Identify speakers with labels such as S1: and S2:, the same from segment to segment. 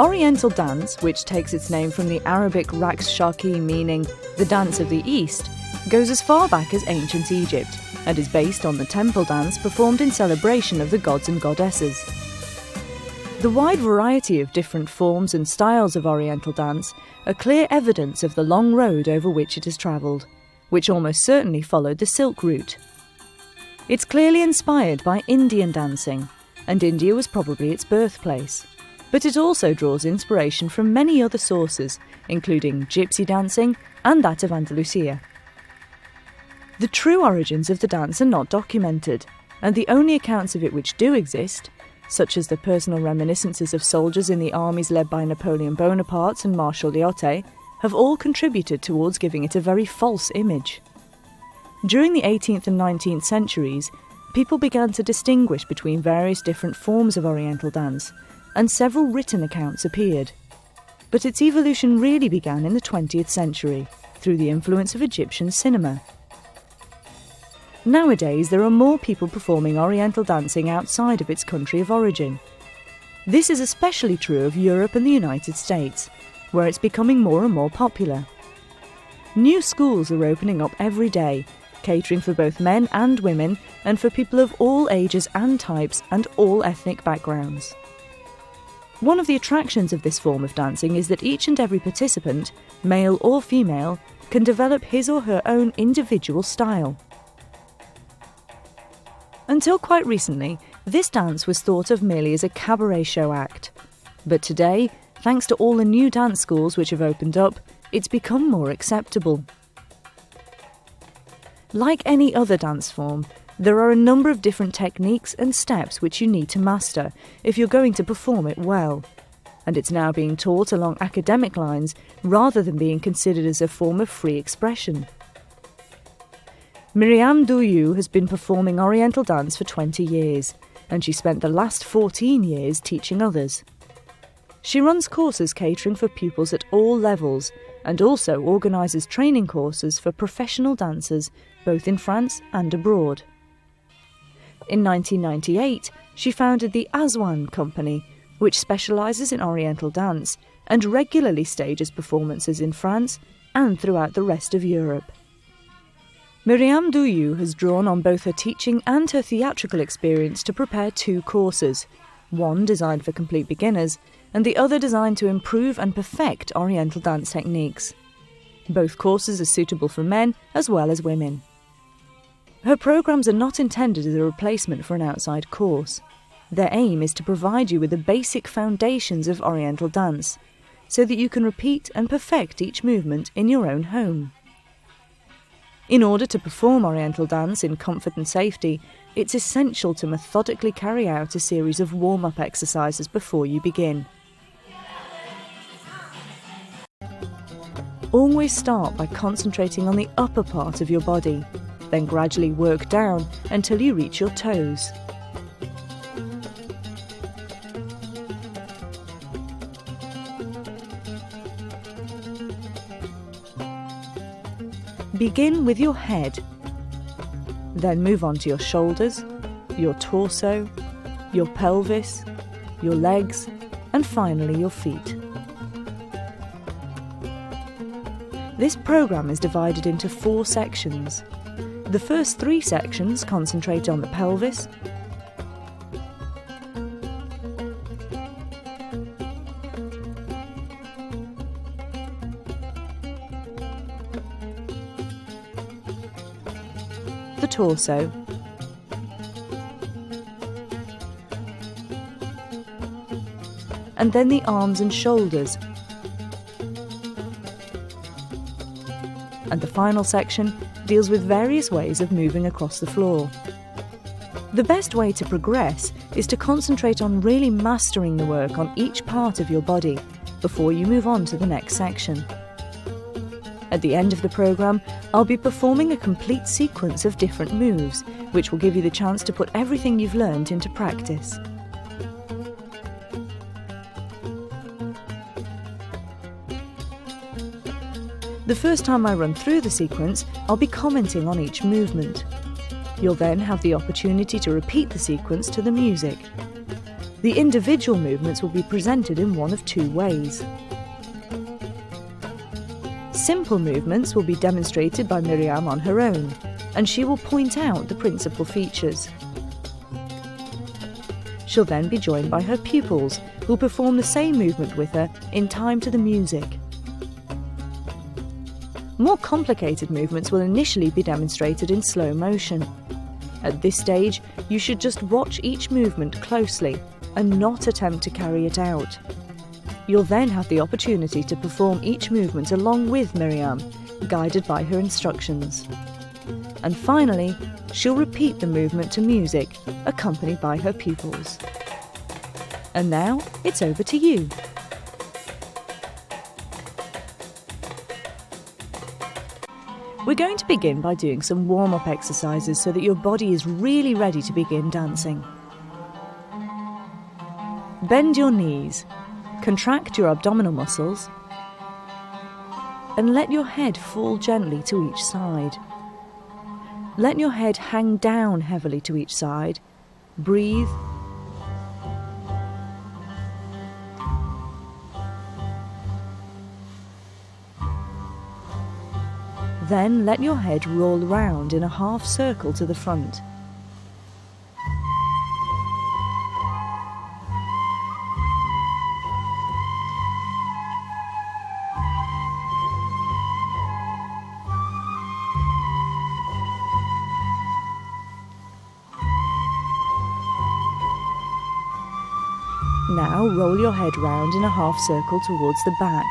S1: Oriental dance, which takes its name from the Arabic raqs shaki meaning the dance of the East, goes as far back as ancient Egypt and is based on the temple dance performed in celebration of the gods and goddesses. The wide variety of different forms and styles of Oriental dance are clear evidence of the long road over which it has travelled, which almost certainly followed the Silk Route. It's clearly inspired by Indian dancing, and India was probably its birthplace. But it also draws inspiration from many other sources, including gypsy dancing and that of Andalusia. The true origins of the dance are not documented, and the only accounts of it which do exist, such as the personal reminiscences of soldiers in the armies led by Napoleon Bonaparte and Marshal Lyotte, have all contributed towards giving it a very false image. During the 18th and 19th centuries, people began to distinguish between various different forms of Oriental dance, and several written accounts appeared. But its evolution really began in the 20th century, through the influence of Egyptian cinema. Nowadays, there are more people performing Oriental dancing outside of its country of origin. This is especially true of Europe and the United States, where it's becoming more and more popular. New schools are opening up every day, catering for both men and women, and for people of all ages and types and all ethnic backgrounds. One of the attractions of this form of dancing is that each and every participant, male or female, can develop his or her own individual style. Until quite recently, this dance was thought of merely as a cabaret show act. But today, thanks to all the new dance schools which have opened up, it's become more acceptable. Like any other dance form, there are a number of different techniques and steps which you need to master if you're going to perform it well, and it's now being taught along academic lines rather than being considered as a form of free expression. Myriam Douiou has been performing Oriental dance for 20 years, and she spent the last 14 years teaching others. She runs courses catering for pupils at all levels, and also organises training courses for professional dancers both in France and abroad. In 1998, she founded the Aswan Company, which specialises in Oriental dance and regularly stages performances in France and throughout the rest of Europe. Myriam Douiou has drawn on both her teaching and her theatrical experience to prepare 2 courses, one designed for complete beginners and the other designed to improve and perfect Oriental dance techniques. Both courses are suitable for men as well as women. Her programmes are not intended as a replacement for an outside course. Their aim is to provide you with the basic foundations of Oriental dance, so that you can repeat and perfect each movement in your own home. In order to perform Oriental dance in comfort and safety, it's essential to methodically carry out a series of warm-up exercises before you begin. Always start by concentrating on the upper part of your body, then gradually work down until you reach your toes. Begin with your head, then move on to your shoulders, your torso, your pelvis, your legs, and finally your feet. This programme is divided into 4 sections. The first 3 sections concentrate on the pelvis, the torso, and then the arms and shoulders. And the final section deals with various ways of moving across the floor. The best way to progress is to concentrate on really mastering the work on each part of your body before you move on to the next section. At the end of the programme, I'll be performing a complete sequence of different moves, which will give you the chance to put everything you've learned into practice. The first time I run through the sequence, I'll be commenting on each movement. You'll then have the opportunity to repeat the sequence to the music. The individual movements will be presented in one of two ways. Simple movements will be demonstrated by Myriam on her own, and she will point out the principal features. She'll then be joined by her pupils, who'll perform the same movement with her in time to the music. More complicated movements will initially be demonstrated in slow motion. At this stage, you should just watch each movement closely and not attempt to carry it out. You'll then have the opportunity to perform each movement along with Myriam, guided by her instructions. And finally, she'll repeat the movement to music, accompanied by her pupils. And now, it's over to you. We're going to begin by doing some warm-up exercises so that your body is really ready to begin dancing. Bend your knees, contract your abdominal muscles, and let your head fall gently to each side. Let your head hang down heavily to each side. Breathe. Then let your head roll round in a half circle to the front. Now roll your head round in a half circle towards the back.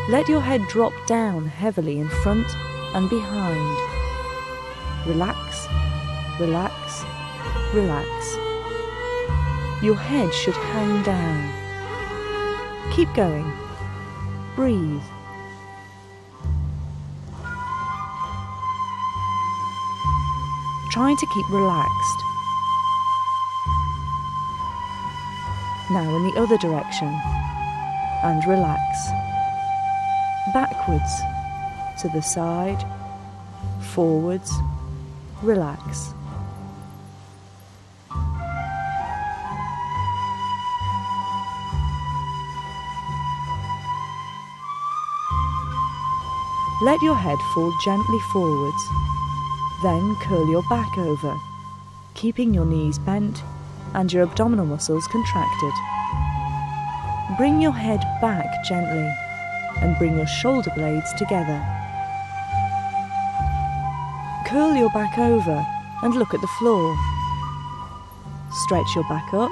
S1: Let your head drop down heavily in front and behind. Relax, relax, relax. Your head should hang down. Keep going. Breathe. Try to keep relaxed. Now in the other direction. And relax. Backwards, to the side, forwards, relax. Let your head fall gently forwards, then curl your back over, keeping your knees bent and your abdominal muscles contracted. Bring your head back gently and bring your shoulder blades together. Curl your back over and look at the floor. Stretch your back up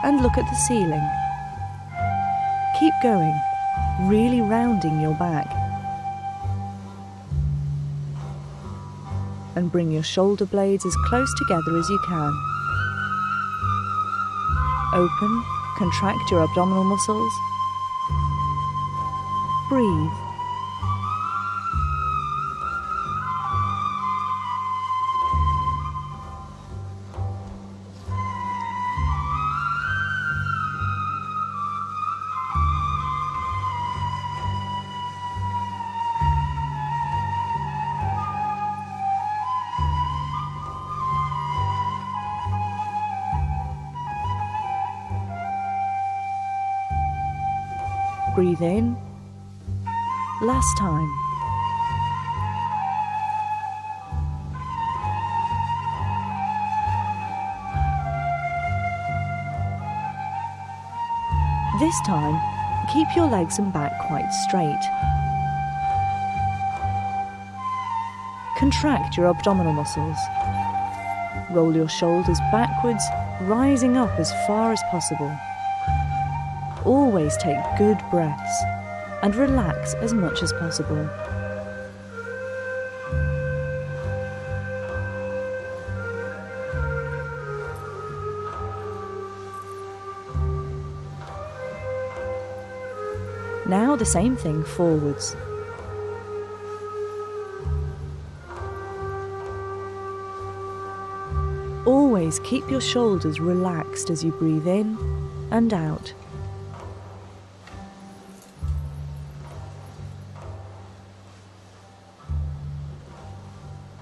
S1: and look at the ceiling. Keep going, really rounding your back. And bring your shoulder blades as close together as you can. Open, contract your abdominal muscles. Breathe. Breathe in. Last time. This time, keep your legs and back quite straight. Contract your abdominal muscles. Roll your shoulders backwards, rising up as far as possible. Always take good breaths and relax as much as possible. Now the same thing forwards. Always keep your shoulders relaxed as you breathe in and out.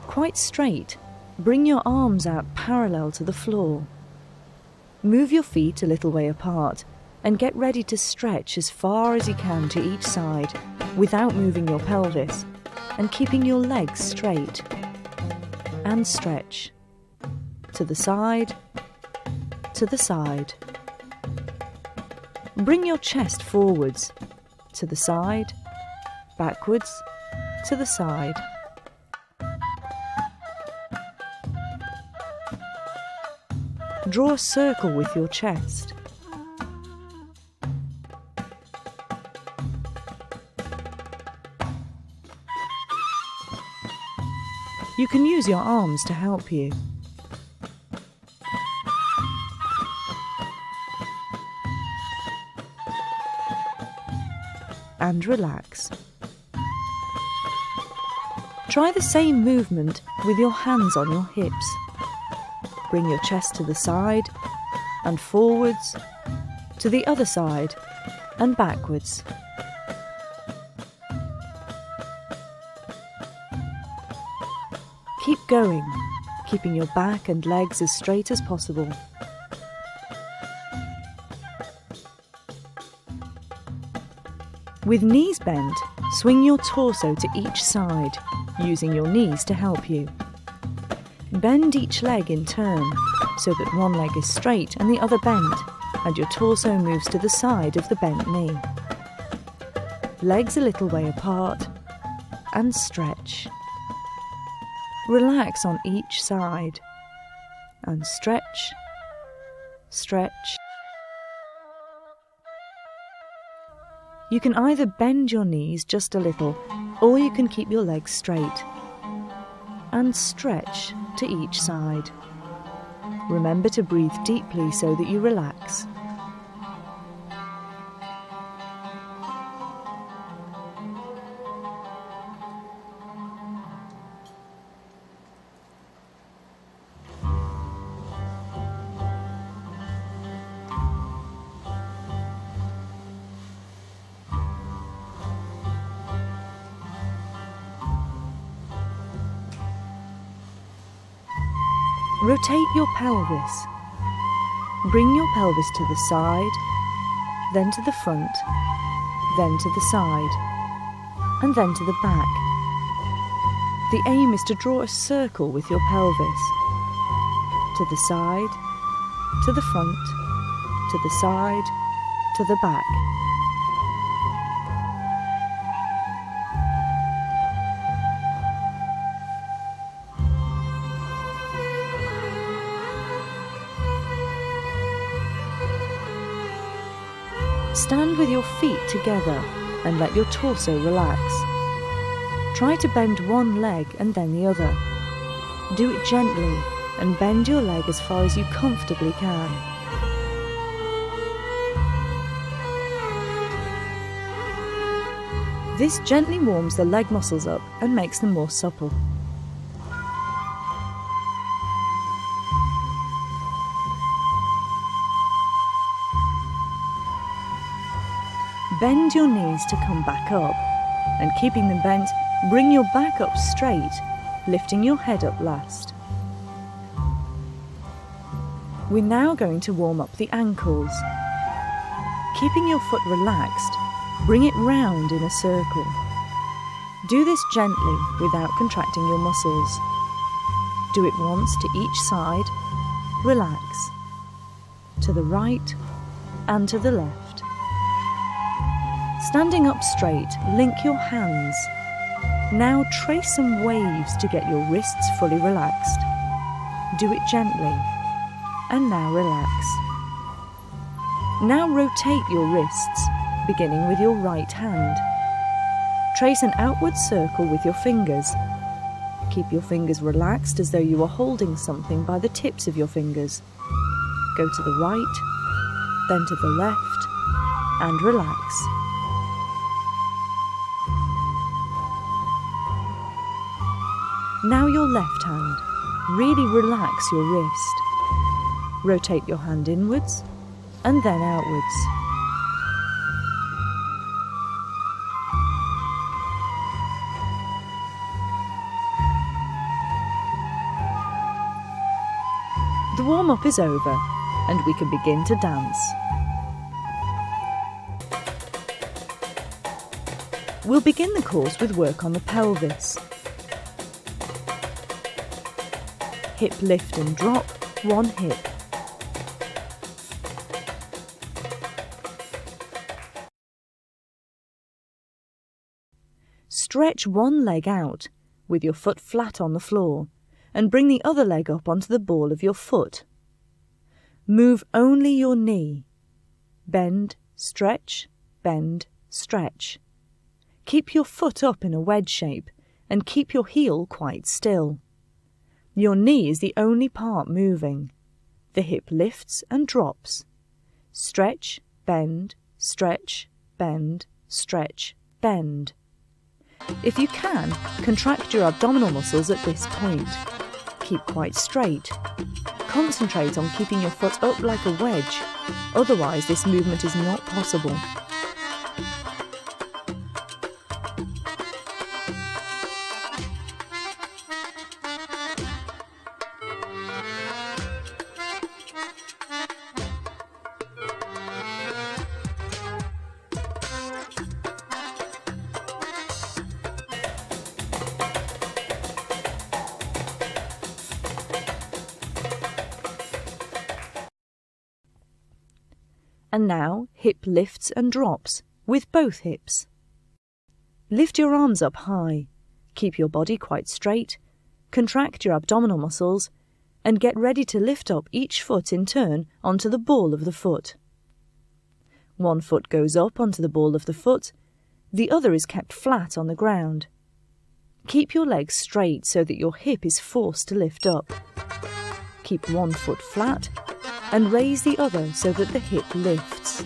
S1: Quite straight, bring your arms out parallel to the floor. Move your feet a little way apart and get ready to stretch as far as you can to each side without moving your pelvis and keeping your legs straight. And stretch. To the side, to the side. Bring your chest forwards, to the side, backwards, to the side. Draw a circle with your chest. You can use your arms to help you. And relax. Try the same movement with your hands on your hips. Bring your chest to the side and forwards, to the other side and backwards. Keep going, keeping your back and legs as straight as possible. With knees bent, swing your torso to each side, using your knees to help you. Bend each leg in turn, so that one leg is straight and the other bent, and your torso moves to the side of the bent knee. Legs a little way apart, and stretch. Relax on each side, and stretch, stretch. You can either bend your knees just a little, or you can keep your legs straight. And stretch to each side. Remember to breathe deeply so that you relax. Rotate your pelvis. Bring your pelvis to the side, then to the front, then to the side, and then to the back. The aim is to draw a circle with your pelvis. To the side, to the front, to the side, to the back. Stand with your feet together and let your torso relax. Try to bend one leg and then the other. Do it gently and bend your leg as far as you comfortably can. This gently warms the leg muscles up and makes them more supple. Bend your knees to come back up, and keeping them bent, bring your back up straight, lifting your head up last. We're now going to warm up the ankles. Keeping your foot relaxed, bring it round in a circle. Do this gently without contracting your muscles. Do it once to each side, relax. To the right and to the left. Standing up straight, link your hands. Now trace some waves to get your wrists fully relaxed. Do it gently. And now relax. Now rotate your wrists, beginning with your right hand. Trace an outward circle with your fingers. Keep your fingers relaxed as though you are holding something by the tips of your fingers. Go to the right, then to the left, and relax. Now your left hand. Really relax your wrist. Rotate your hand inwards and then outwards. The warm-up is over and we can begin to dance. We'll begin the course with work on the pelvis. Hip lift and drop, one hip. Stretch one leg out with your foot flat on the floor and bring the other leg up onto the ball of your foot. Move only your knee. Bend, stretch, bend, stretch. Keep your foot up in a wedge shape and keep your heel quite still. Your knee is the only part moving. The hip lifts and drops. Stretch, bend, stretch, bend, stretch, bend. If you can, contract your abdominal muscles at this point. Keep quite straight. Concentrate on keeping your foot up like a wedge, otherwise this movement is not possible. And now, hip lifts and drops, with both hips. Lift your arms up high, keep your body quite straight, contract your abdominal muscles, and get ready to lift up each foot in turn onto the ball of the foot. One foot goes up onto the ball of the foot, the other is kept flat on the ground. Keep your legs straight so that your hip is forced to lift up. Keep one foot flat, and raise the other so that the hip lifts.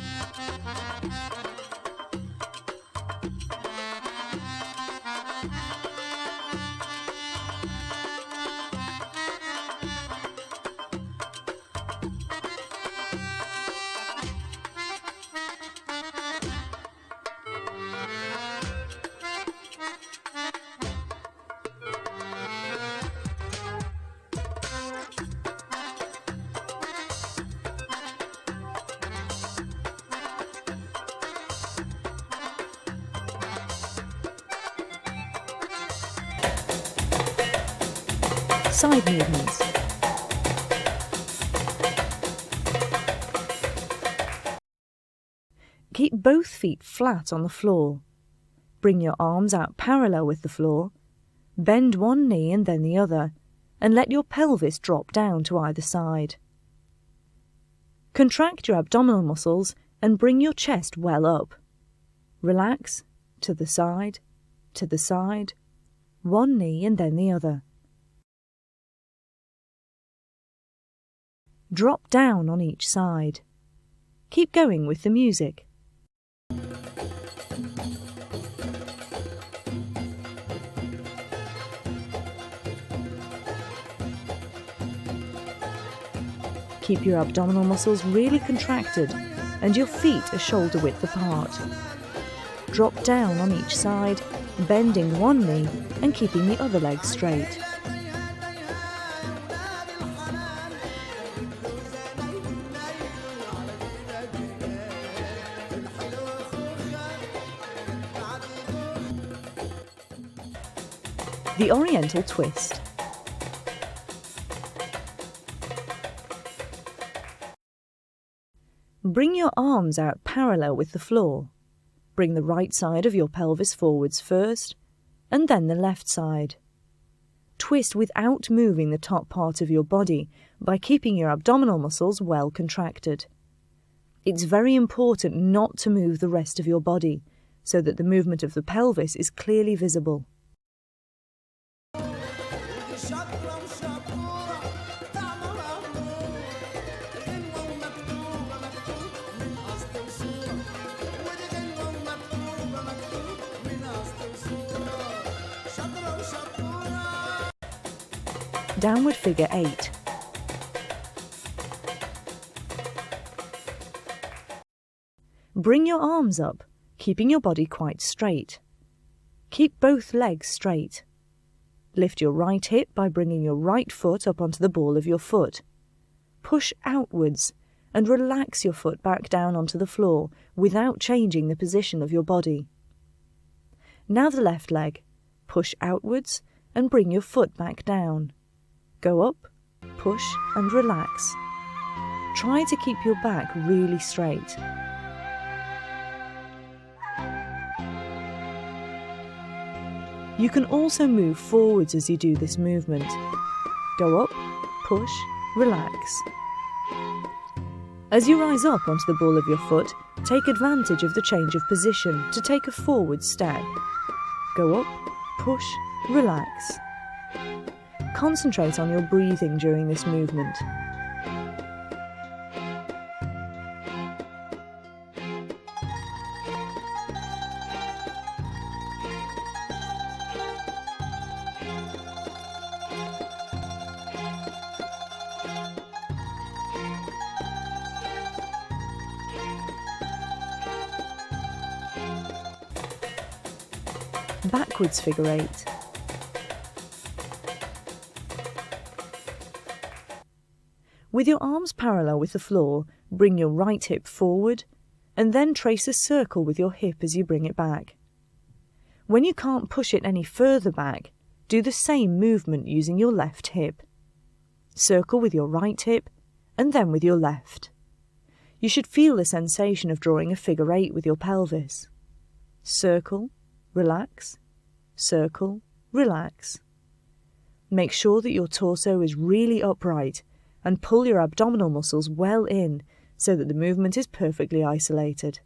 S1: Side movements. Keep both feet flat on the floor. Bring your arms out parallel with the floor. Bend one knee and then the other, and let your pelvis drop down to either side. Contract your abdominal muscles and bring your chest well up. Relax, to the side, one knee and then the other. Drop down on each side. Keep going with the music. Keep your abdominal muscles really contracted and your feet are shoulder width apart. Drop down on each side, bending one knee and keeping the other leg straight. The Oriental twist. Bring your arms out parallel with the floor. Bring the right side of your pelvis forwards first, and then the left side. Twist without moving the top part of your body by keeping your abdominal muscles well contracted. It's very important not to move the rest of your body so that the movement of the pelvis is clearly visible. Downward figure 8. Bring your arms up, keeping your body quite straight. Keep both legs straight. Lift your right hip by bringing your right foot up onto the ball of your foot. Push outwards and relax your foot back down onto the floor without changing the position of your body. Now the left leg. Push outwards and bring your foot back down. Go up, push and relax. Try to keep your back really straight. You can also move forwards as you do this movement. Go up, push, relax. As you rise up onto the ball of your foot, take advantage of the change of position to take a forward step. Go up, push, relax. Concentrate on your breathing during this movement. Backwards figure 8. With your arms parallel with the floor, bring your right hip forward and then trace a circle with your hip as you bring it back. When you can't push it any further back, do the same movement using your left hip. Circle with your right hip and then with your left. You should feel the sensation of drawing a figure 8 with your pelvis. Circle, relax, circle, relax. Make sure that your torso is really upright and pull your abdominal muscles well in so that the movement is perfectly isolated.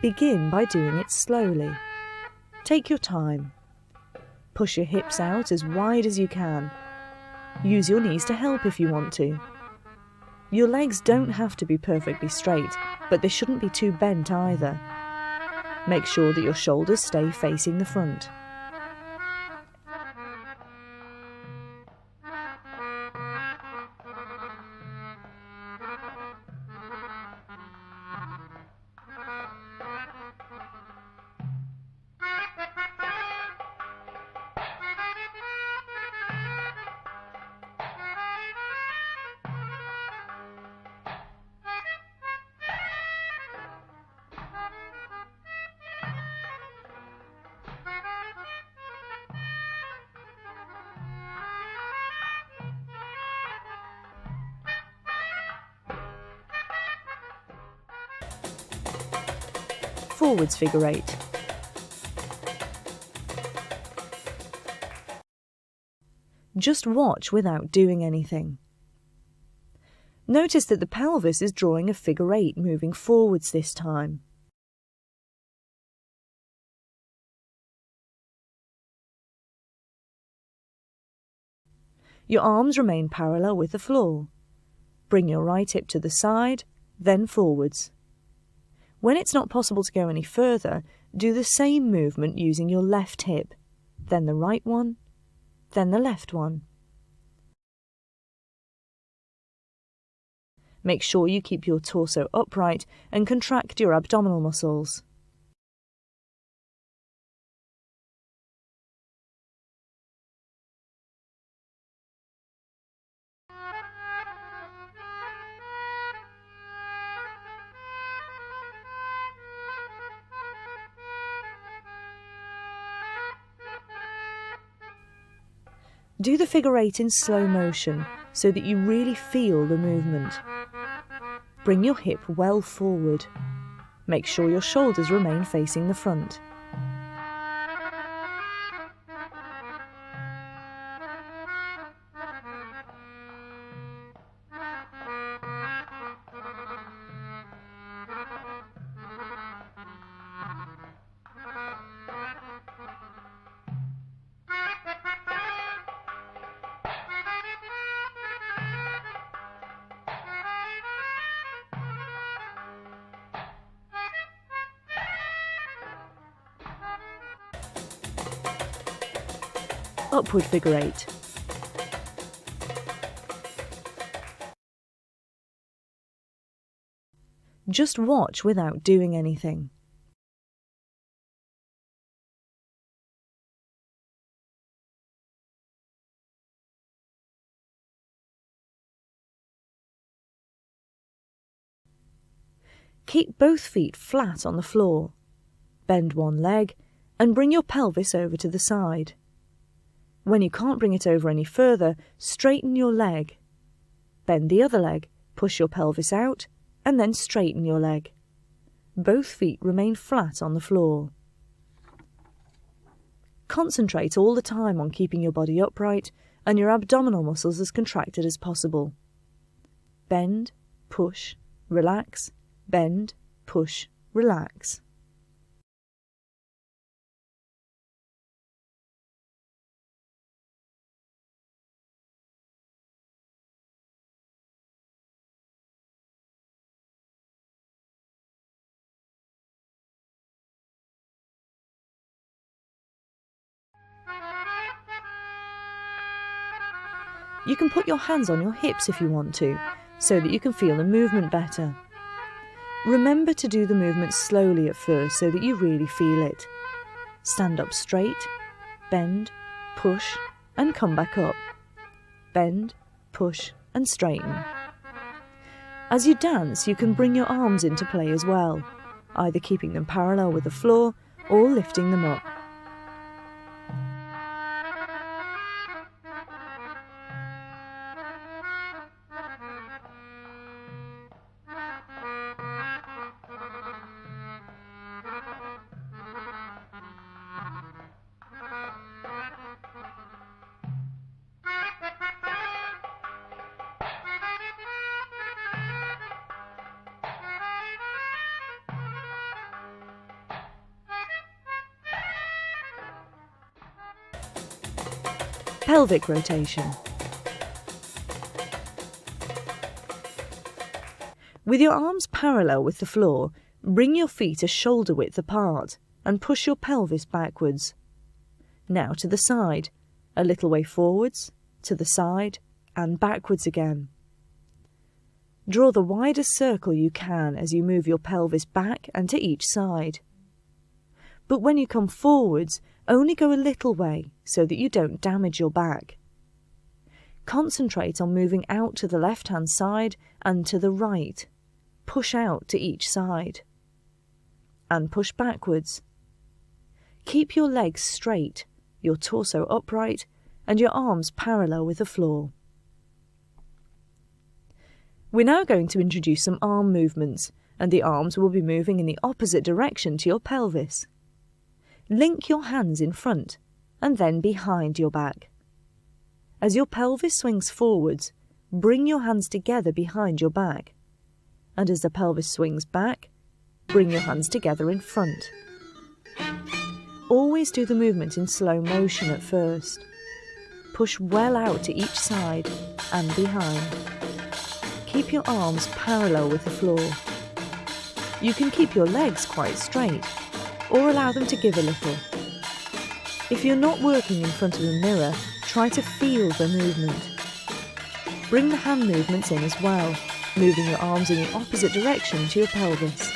S1: Begin by doing it slowly. Take your time. Push your hips out as wide as you can. Use your knees to help if you want to. Your legs don't have to be perfectly straight, but they shouldn't be too bent either. Make sure that your shoulders stay facing the front. Forwards figure 8. Just watch without doing anything. Notice that the pelvis is drawing a figure 8 moving forwards this time. Your arms remain parallel with the floor. Bring your right hip to the side, then forwards. When it's not possible to go any further, do the same movement using your left hip, then the right one, then the left one. Make sure you keep your torso upright and contract your abdominal muscles. Do the figure 8 in slow motion so that you really feel the movement. Bring your hip well forward. Make sure your shoulders remain facing the front. upward figure 8. Just watch without doing anything. Keep both feet flat on the floor. Bend one leg and bring your pelvis over to the side. When you can't bring it over any further, straighten your leg. Bend the other leg, push your pelvis out, and then straighten your leg. Both feet remain flat on the floor. Concentrate all the time on keeping your body upright and your abdominal muscles as contracted as possible. Bend, push, relax, bend, push, relax. You can put your hands on your hips if you want to, so that you can feel the movement better. Remember to do the movement slowly at first so that you really feel it. Stand up straight, bend, push, and come back up. Bend, push, and straighten. As you dance, you can bring your arms into play as well, either keeping them parallel with the floor or lifting them up. Pelvic rotation. With your arms parallel with the floor, bring your feet a shoulder width apart and push your pelvis backwards. Now to the side, a little way forwards, to the side, and backwards again. Draw the widest circle you can as you move your pelvis back and to each side. But when you come forwards, only go a little way so that you don't damage your back. Concentrate on moving out to the left-hand side and to the right. Push out to each side. And push backwards. Keep your legs straight, your torso upright, and your arms parallel with the floor. We're now going to introduce some arm movements, and the arms will be moving in the opposite direction to your pelvis. Link your hands in front and then behind your back. As your pelvis swings forwards, bring your hands together behind your back. And as the pelvis swings back, bring your hands together in front. Always do the movement in slow motion at first. Push well out to each side and behind. Keep your arms parallel with the floor. You can keep your legs quite straight, or allow them to give a little. If you're not working in front of a mirror, try to feel the movement. Bring the hand movements in as well, moving your arms in the opposite direction to your pelvis.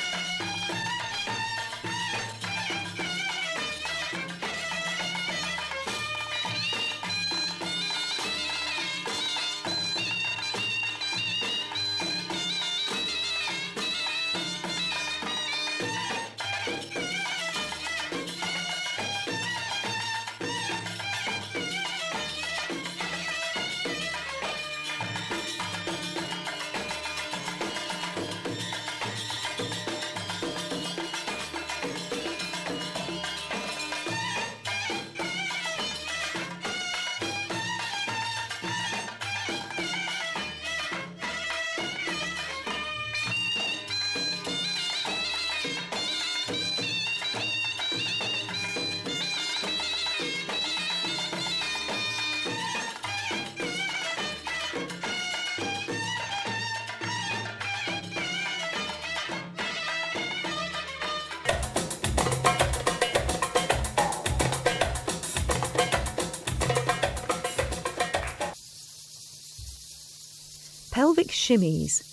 S1: Pelvic shimmies.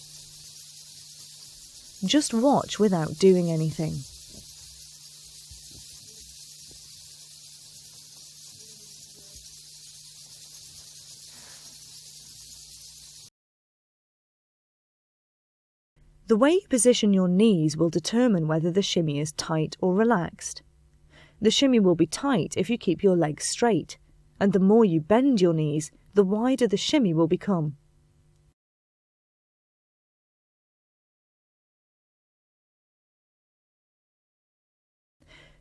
S1: Just watch without doing anything. The way you position your knees will determine whether the shimmy is tight or relaxed. The shimmy will be tight if you keep your legs straight, and the more you bend your knees, the wider the shimmy will become.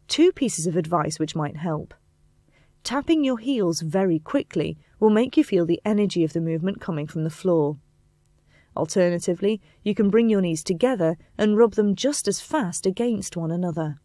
S1: Two pieces of advice which might help. Tapping your heels very quickly will make you feel the energy of the movement coming from the floor. Alternatively, you can bring your knees together and rub them just as fast against one another.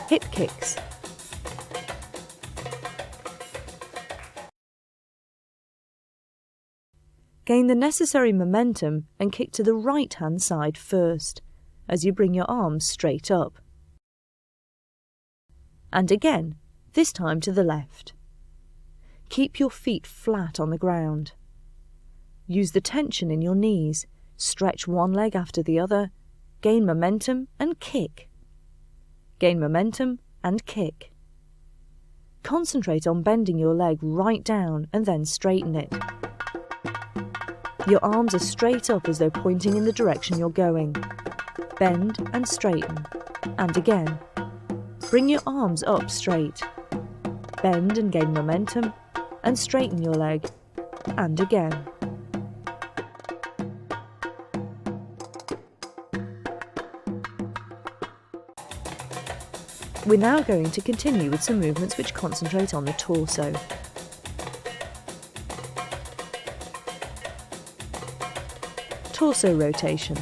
S1: Hip kicks. Gain the necessary momentum and kick to the right-hand side first, as you bring your arms straight up. And again, this time to the left. Keep your feet flat on the ground. Use the tension in your knees, stretch one leg after the other, gain momentum and kick. Gain momentum and kick. Concentrate on bending your leg right down and then straighten it. Your arms are straight up as though pointing in the direction you're going. Bend and straighten. And again. Bring your arms up straight. Bend and gain momentum and straighten your leg. And again. We're now going to continue with some movements which concentrate on the torso. Torso rotation.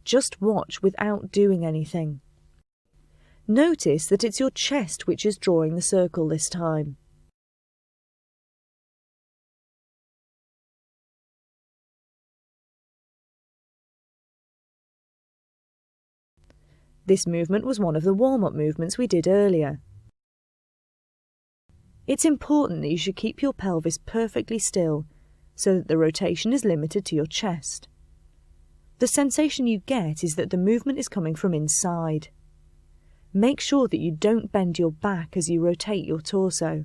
S1: Just watch without doing anything. Notice that it's your chest which is drawing the circle this time. This movement was one of the warm-up movements we did earlier. It's important that you should keep your pelvis perfectly still so that the rotation is limited to your chest. The sensation you get is that the movement is coming from inside. Make sure that you don't bend your back as you rotate your torso.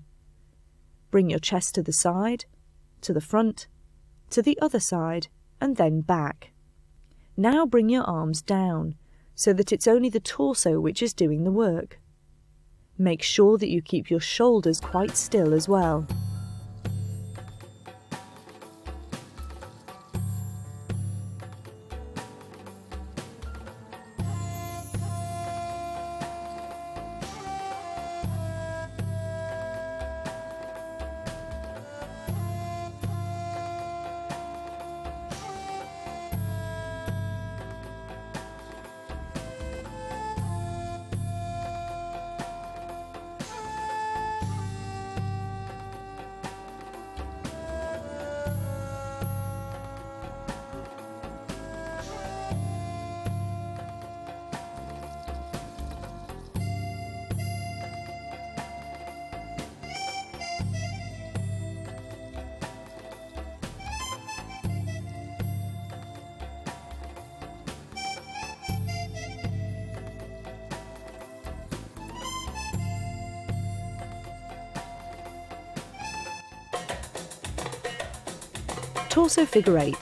S1: Bring your chest to the side, to the front, to the other side, and then back. Now bring your arms down, so that it's only the torso which is doing the work. Make sure that you keep your shoulders quite still as well. Torso figure 8.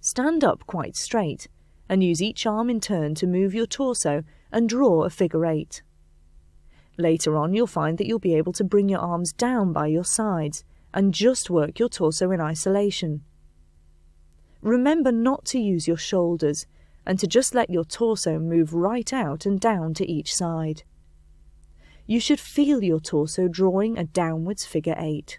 S1: Stand up quite straight and use each arm in turn to move your torso and draw a figure 8. Later on, you'll find that you'll be able to bring your arms down by your sides and just work your torso in isolation. Remember not to use your shoulders and to just let your torso move right out and down to each side. You should feel your torso drawing a downwards figure 8.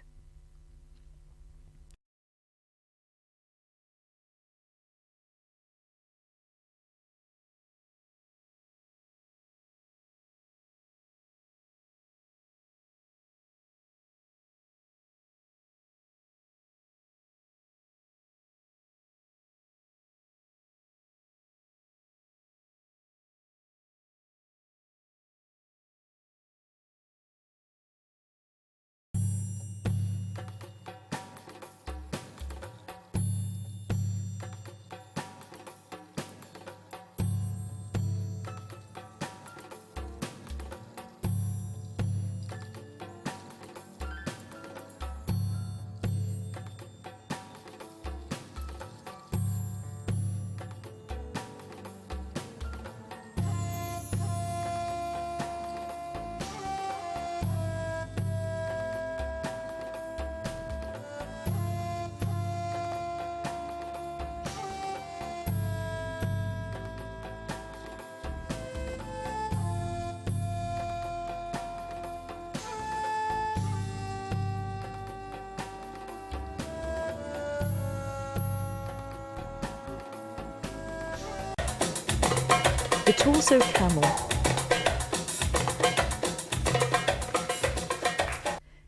S1: The torso camel.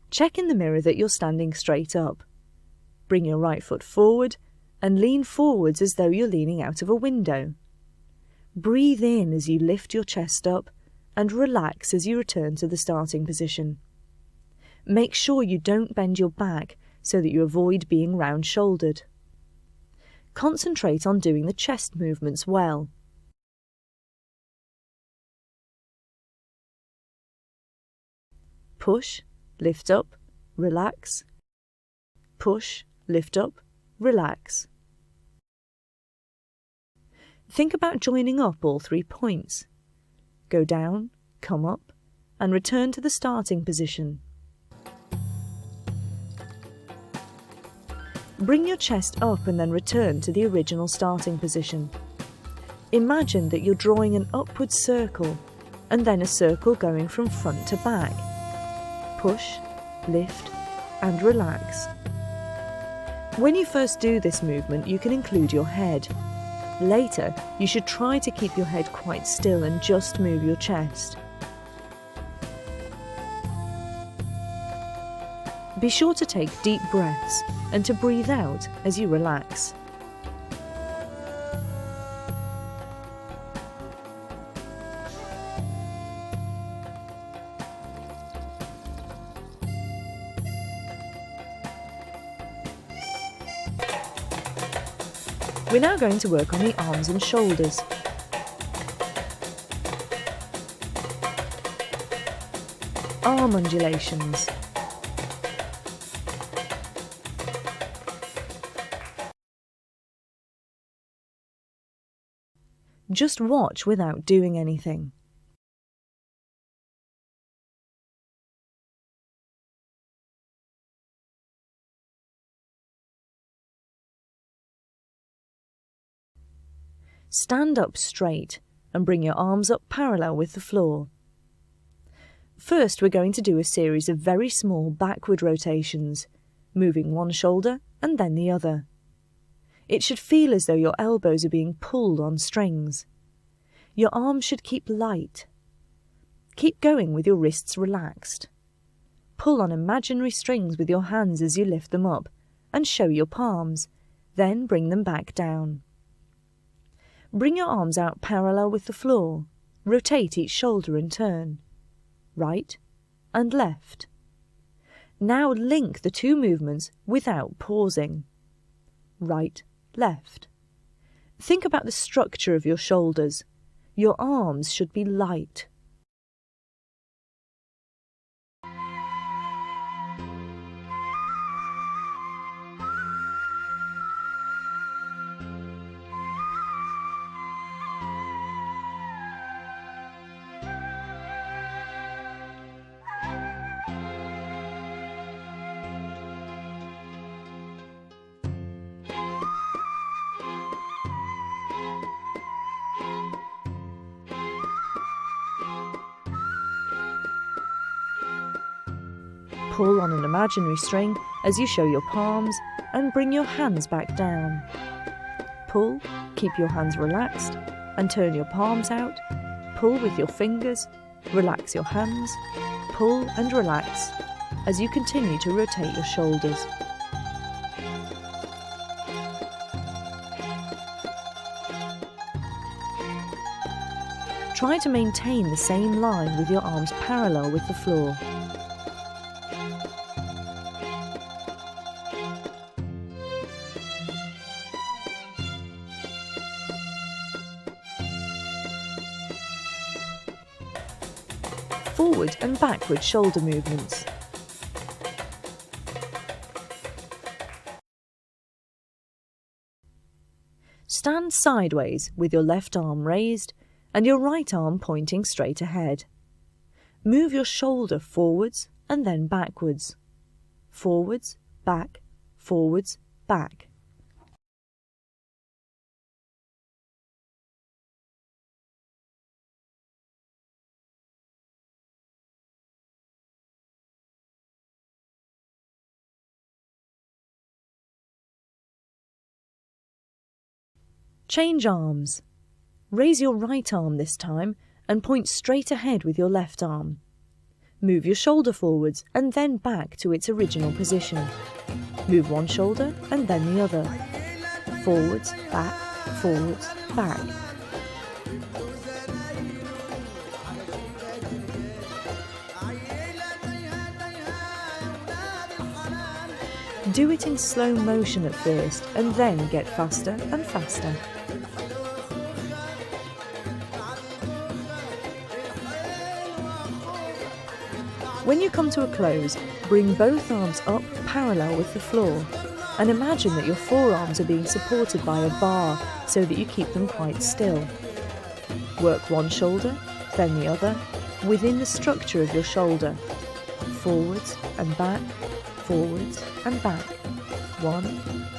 S1: Check in the mirror that you're standing straight up. Bring your right foot forward and lean forwards as though you're leaning out of a window. Breathe in as you lift your chest up and relax as you return to the starting position. Make sure you don't bend your back so that you avoid being round-shouldered. Concentrate on doing the chest movements well. Push, lift up, relax. Push, lift up, relax. Think about joining up all 3 points. Go down, come up, and return to the starting position. Bring your chest up and then return to the original starting position. Imagine that you're drawing an upward circle and then a circle going from front to back. Push, lift, and relax. When you first do this movement, you can include your head. Later, you should try to keep your head quite still and just move your chest. Be sure to take deep breaths and to breathe out as you relax. We're now going to work on the arms and shoulders. Arm undulations. Just watch without doing anything. Stand up straight and bring your arms up parallel with the floor. First, we're going to do a series of very small backward rotations, moving one shoulder and then the other. It should feel as though your elbows are being pulled on strings. Your arms should keep light. Keep going with your wrists relaxed. Pull on imaginary strings with your hands as you lift them up and show your palms, then bring them back down. Bring your arms out parallel with the floor. Rotate each shoulder in turn. Right and left. Now link the two movements without pausing. Right, left. Think about the structure of your shoulders. Your arms should be light. Pull on an imaginary string as you show your palms and bring your hands back down. Pull, keep your hands relaxed and turn your palms out. Pull with your fingers, relax your hands, pull and relax as you continue to rotate your shoulders. Try to maintain the same line with your arms parallel with the floor. Forward and backward shoulder movements. Stand sideways with your left arm raised and your right arm pointing straight ahead. Move your shoulder forwards and then backwards. Forwards, back, forwards, back. Change arms. Raise your right arm this time and point straight ahead with your left arm. Move your shoulder forwards and then back to its original position. Move one shoulder and then the other. Forwards, back, forwards, back. Do it in slow motion at first and then get faster and faster. When you come to a close, bring both arms up parallel with the floor and imagine that your forearms are being supported by a bar so that you keep them quite still. Work one shoulder, then the other, within the structure of your shoulder. Forwards and back, forwards and back. 1,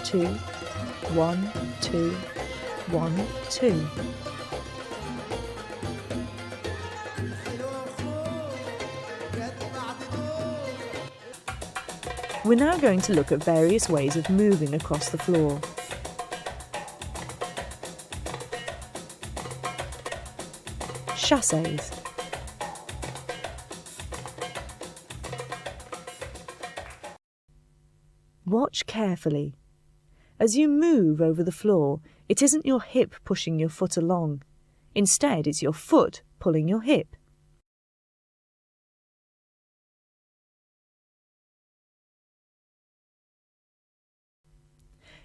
S1: 2, 1, 2, 1, 2. We're now going to look at various ways of moving across the floor. Chassés. Watch carefully. As you move over the floor, it isn't your hip pushing your foot along. Instead, it's your foot pulling your hip.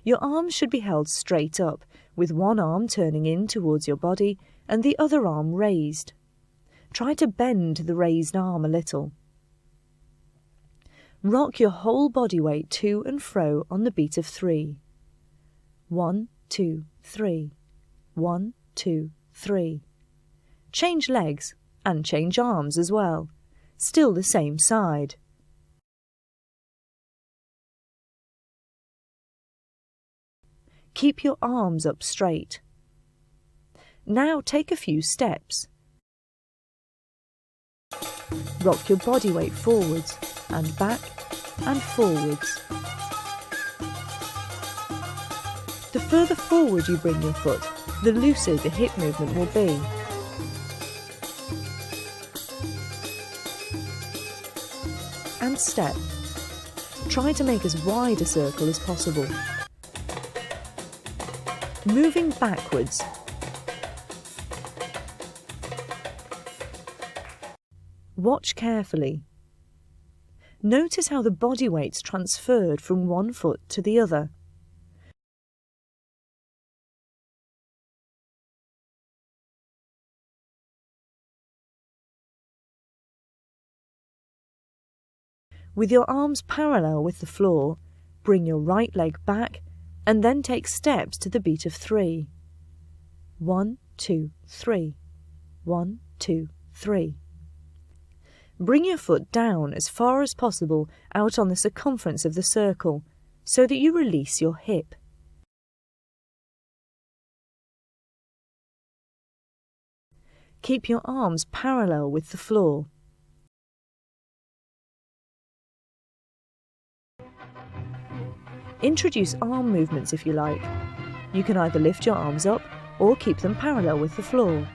S1: Your arms should be held straight up, with one arm turning in towards your body and the other arm raised. Try to bend the raised arm a little. Rock your whole body weight to and fro on the beat of 3. 1, 2, 3. 1, 2, 3. Change legs and change arms as well. Still the same side. Keep your arms up straight. Now take a few steps. Rock your body weight forwards and back and forwards. The further forward you bring your foot, the looser the hip movement will be. And step. Try to make as wide a circle as possible. Moving backwards. Watch carefully. Notice how the body weight's transferred from one foot to the other. With your arms parallel with the floor, bring your right leg back and then take steps to the beat of 3. 1, 2, 3. 1, 2, 3. Bring your foot down as far as possible out on the circumference of the circle so that you release your hip. Keep your arms parallel with the floor. Introduce arm movements if you like. You can either lift your arms up or keep them parallel with the floor.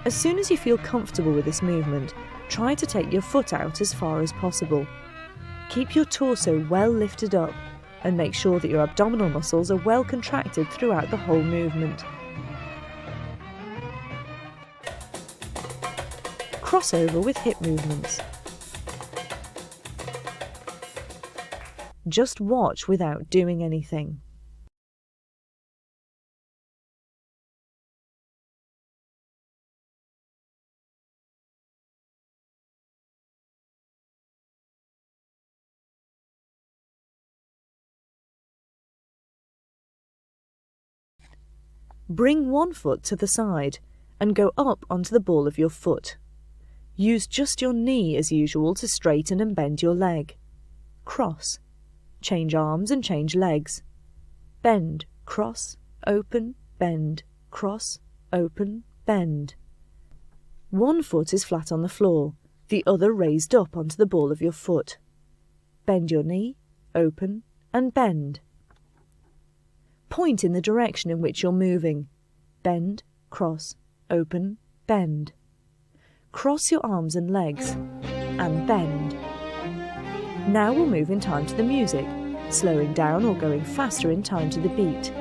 S1: As soon as you feel comfortable with this movement, try to take your foot out as far as possible. Keep your torso well lifted up and make sure that your abdominal muscles are well contracted throughout the whole movement. Crossover with hip movements. Just watch without doing anything. Bring one foot to the side and go up onto the ball of your foot. Use just your knee as usual to straighten and bend your leg. Cross. Change arms and change legs. Bend, cross, open, bend, cross, open, bend. One foot is flat on the floor, the other raised up onto the ball of your foot. Bend your knee, open, and bend. Point in the direction in which you're moving. Bend, cross, open, bend. Cross your arms and legs, and bend. Now we'll move in time to the music, slowing down or going faster in time to the beat.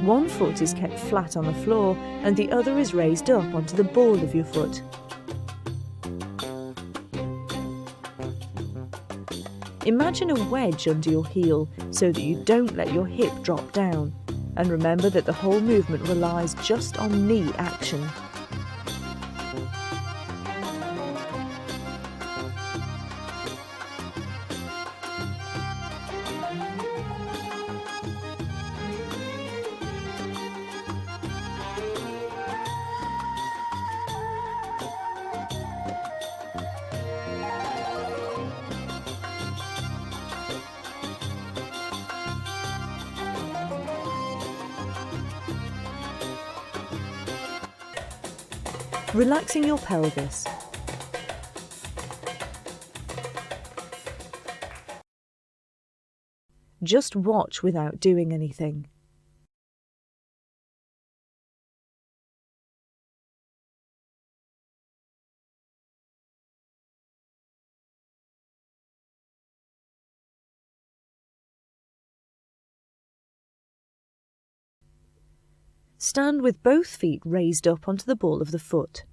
S1: One foot is kept flat on the floor, and the other is raised up onto the ball of your foot. Imagine a wedge under your heel so that you don't let your hip drop down, and remember that the whole movement relies just on knee action. Relaxing your pelvis. Just watch without doing anything. Stand with both feet raised up onto the ball of the foot.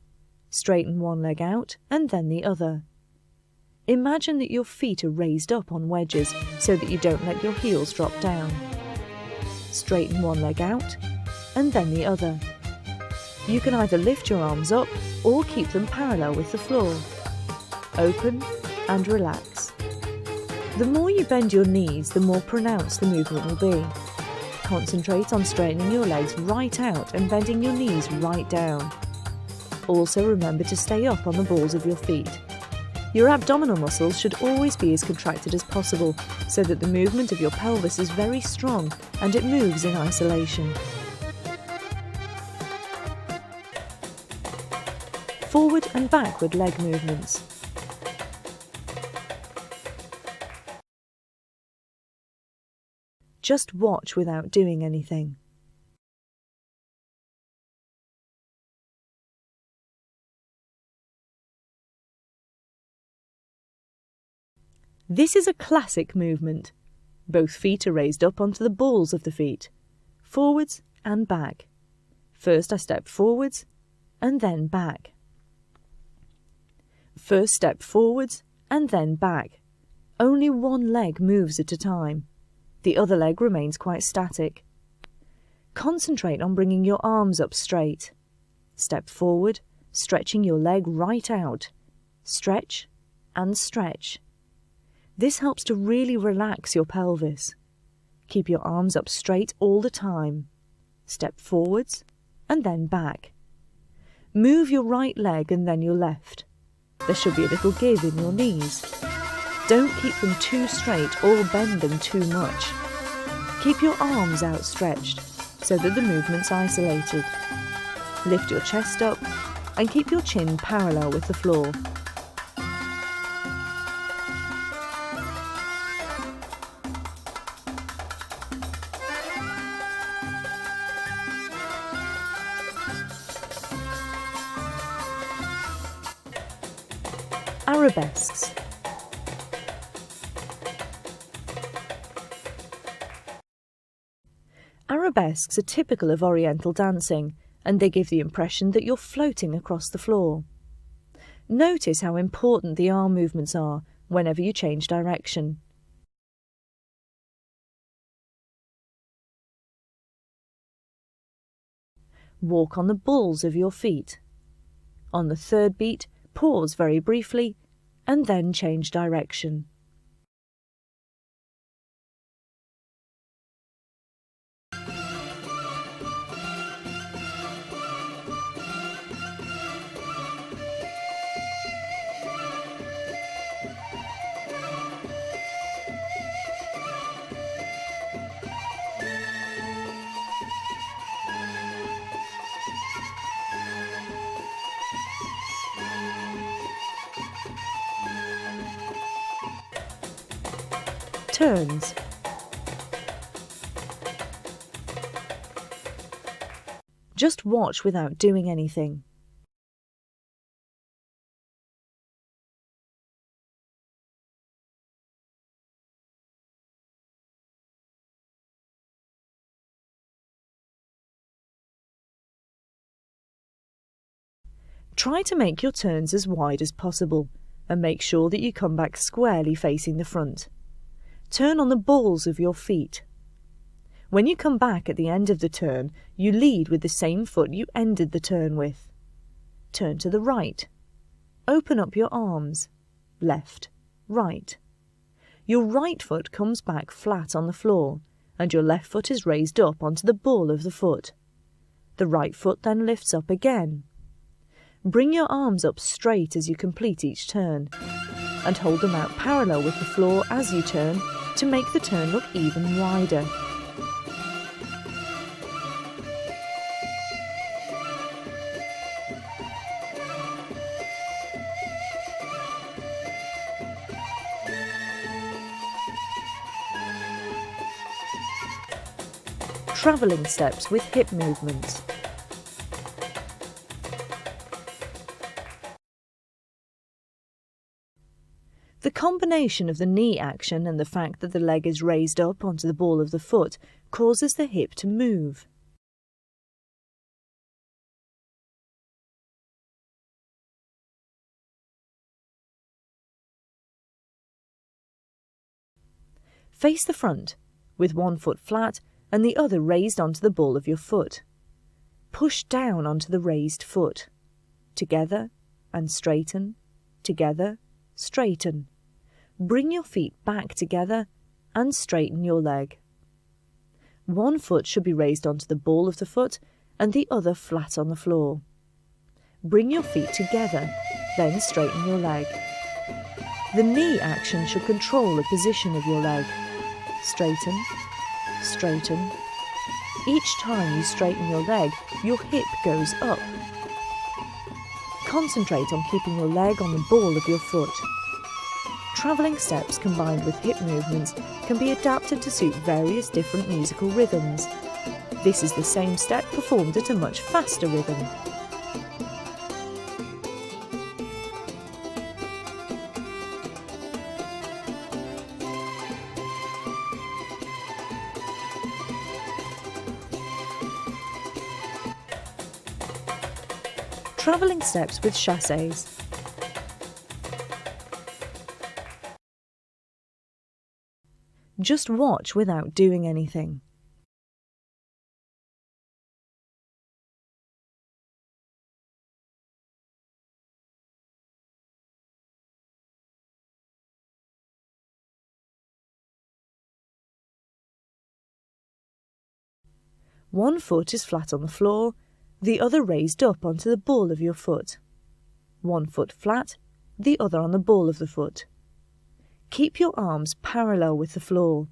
S1: Straighten one leg out and then the other. Imagine that your feet are raised up on wedges so that you don't let your heels drop down. Straighten one leg out and then the other. You can either lift your arms up or keep them parallel with the floor. Open and relax. The more you bend your knees, the more pronounced the movement will be. Concentrate on straightening your legs right out and bending your knees right down. Also remember to stay up on the balls of your feet. Your abdominal muscles should always be as contracted as possible so that the movement of your pelvis is very strong and it moves in isolation. Forward and backward leg movements. Just watch without doing anything. This is a classic movement. Both feet are raised up onto the balls of the feet, forwards and back. First I step forwards and then back. First step forwards and then back. Only one leg moves at a time. The other leg remains quite static. Concentrate on bringing your arms up straight. Step forward, stretching your leg right out. Stretch and stretch. This helps to really relax your pelvis. Keep your arms up straight all the time. Step forwards and then back. Move your right leg and then your left. There should be a little give in your knees. Don't keep them too straight or bend them too much. Keep your arms outstretched so that the movement's isolated. Lift your chest up and keep your chin parallel with the floor. Arabesques. Arabesques are typical of Oriental dancing, and they give the impression that you're floating across the floor. Notice how important the arm movements are whenever you change direction. Walk on the balls of your feet. On the third beat, pause very briefly, and then change direction. Turns. Just watch without doing anything. Try to make your turns as wide as possible and make sure that you come back squarely facing the front. Turn on the balls of your feet. When you come back at the end of the turn, you lead with the same foot you ended the turn with. Turn to the right. Open up your arms. Left, right. Your right foot comes back flat on the floor, and your left foot is raised up onto the ball of the foot. The right foot then lifts up again. Bring your arms up straight as you complete each turn, and hold them out parallel with the floor as you turn to make the turn look even wider. Travelling steps with hip movements. The combination of the knee action and the fact that the leg is raised up onto the ball of the foot causes the hip to move. Face the front, with one foot flat and the other raised onto the ball of your foot. Push down onto the raised foot. Together and straighten, together, straighten. Bring your feet back together and straighten your leg. One foot should be raised onto the ball of the foot and the other flat on the floor. Bring your feet together, then straighten your leg. The knee action should control the position of your leg. Straighten, straighten. Each time you straighten your leg, your hip goes up. Concentrate on keeping your leg on the ball of your foot. Travelling steps combined with hip movements can be adapted to suit various different musical rhythms. This is the same step performed at a much faster rhythm. Travelling steps with chassés. Just watch without doing anything. One foot is flat on the floor, the other raised up onto the ball of your foot. One foot flat, the other on the ball of the foot. Keep your arms parallel with the floor.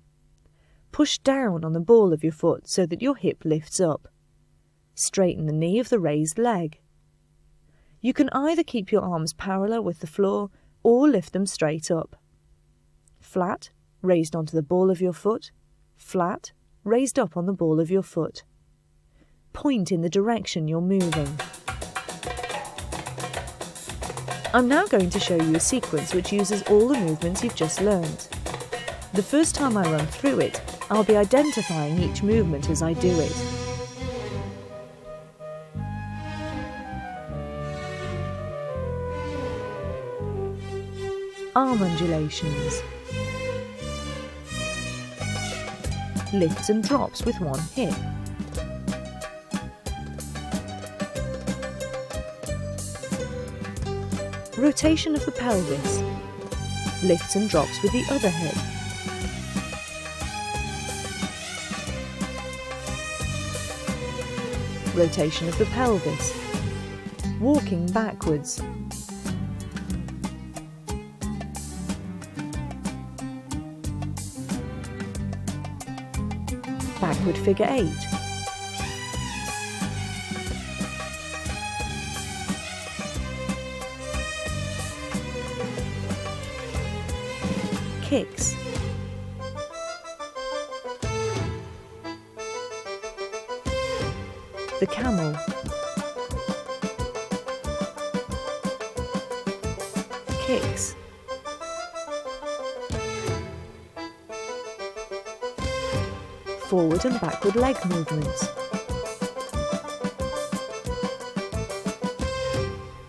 S1: Push down on the ball of your foot so that your hip lifts up. Straighten the knee of the raised leg. You can either keep your arms parallel with the floor or lift them straight up. Flat, raised onto the ball of your foot. Flat, raised up on the ball of your foot. Point in the direction you're moving. I'm now going to show you a sequence which uses all the movements you've just learned. The first time I run through it, I'll be identifying each movement as I do it. Arm undulations. Lifts and drops with one hip. Rotation of the pelvis. Lifts and drops with the other hip. Rotation of the pelvis. Walking backwards. Backward figure 8. Kicks. The camel. Kicks. Forward and backward leg movements.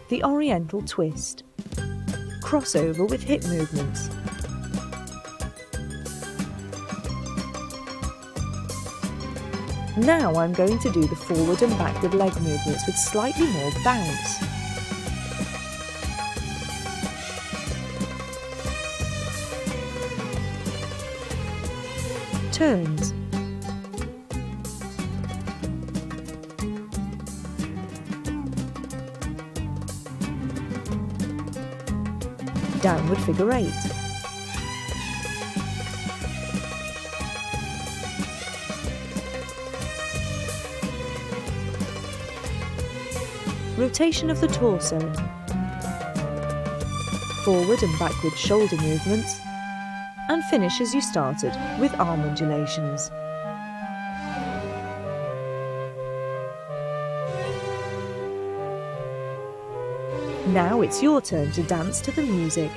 S1: The Oriental twist. Crossover with hip movements. Now I'm going to do the forward and backward leg movements with slightly more bounce. Turns. Downward figure 8. Rotation of the torso. Forward and backward shoulder movements. And finish as you started with arm undulations. Now it's your turn to dance to the music.